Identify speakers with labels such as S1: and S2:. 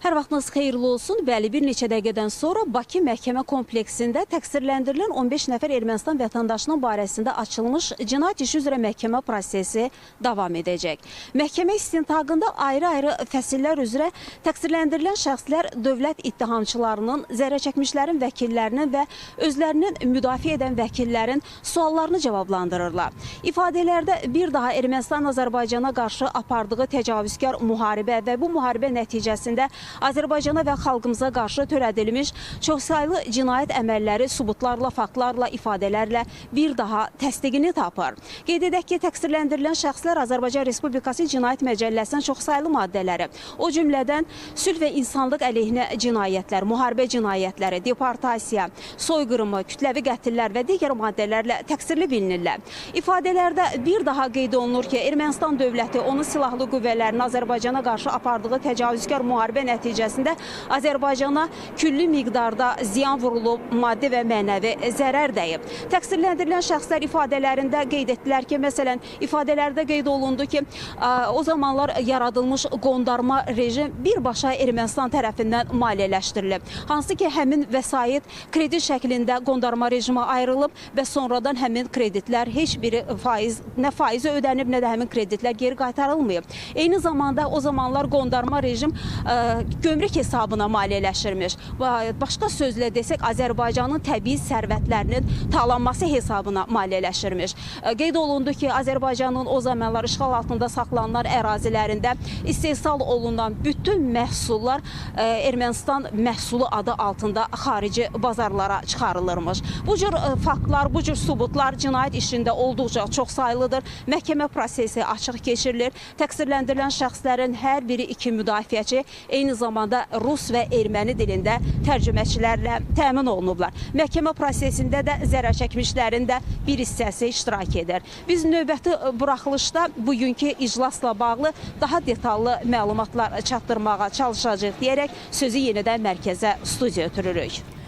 S1: Hər vaxtınız xeyirli olsun. Bəli, bir neçə dəqiqədən sonra Bakı məhkəmə kompleksində təqsirləndirilən 15 nəfər Ermənistan vətəndaşının barəsində açılmış cinayət işi üzrə məhkəmə prosesi davam edəcək. Məhkəmə istintaqında ayrı-ayrı fəsillər üzrə təqsirləndirilən şəxslər dövlət ittihamçılarının, zərərçəkmişlərin vəkillərinin və özlərinin müdafiə edən vəkillərin suallarını cavablandırırlar. İfadələrdə bir daha Ermənistan Azərbaycana qarşı apardığı təcavüzkar müharibə və bu müharibə nəticəsində Azərbaycana və xalqımıza qarşı törədilmiş çoxsaylı cinayət əməlləri sübutlarla, faktlarla, ifadələrlə bir daha təsdiqini tapır. Qeyd edək ki, təqsirləndirilən şəxslər Azərbaycan Respublikası Cinayət Məcəlləsinin çoxsaylı maddələri, o cümlədən sülh və insanlıq əleyhinə cinayətlər, müharibə cinayətləri, deportasiya, soyqırımı, kütləvi qətillər və digər maddələrlə təqsirli bilinirlər. İfadələrdə bir daha qeyd olunur ki, Ermənistan dövləti onun silahlı qüvvələrinin Azərbaycana qarşı apardığı təcavüzkar müharibə nəticəsində Azərbaycana külli miqdarda ziyan vurulub, maddi və mənəvi zərər dəyib. Təqsirləndirilən şəxslər ifadələrində qeyd etdilər ki, məsələn, ifadələrdə qeyd olundu ki, o zamanlar yaradılmış qondarma rejim birbaşa Ermənistan tərəfindən maliyyələşdirilib. Hansı ki, həmin vəsait kredit şəklində qondarma rejimə ayrılıb və sonradan həmin kreditlər heç biri nə faizi ödənib, nə də həmin kreditlər geri qaytarılmayıb. Eyni zamanda o zamanlar qondarma rejim gömrük hesabına maliyyələşirmiş. Başqa sözlə desək, Azərbaycanın təbii sərvətlərinin talanması hesabına maliyyələşirmiş. Qeyd olundu ki, Azərbaycanın o zamanlar işğal altında saxlanılan ərazilərində istehsal olunan bütün məhsullar Ermənistan məhsulu adı altında xarici bazarlara çıxarılırmış. Bu cür faktlar, bu cür sübutlar cinayət işində olduqca çoxsaylıdır. Məhkəmə prosesi açıq keçirilir. Təqsirləndirilən şəxslərin hər biri iki müdafiəçi, eyni zamanda rus və erməni dilində tərcüməçilərlə təmin olunublar. Məhkəmə prosesində də zərərçəkmişlərin də bir hissəsi iştirak edir. Biz növbəti buraxılışda bugünkü iclasla bağlı daha detallı məlumatlar çatdırmağa çalışacağıq deyərək sözü yenidən mərkəzə, studiya ötürürük.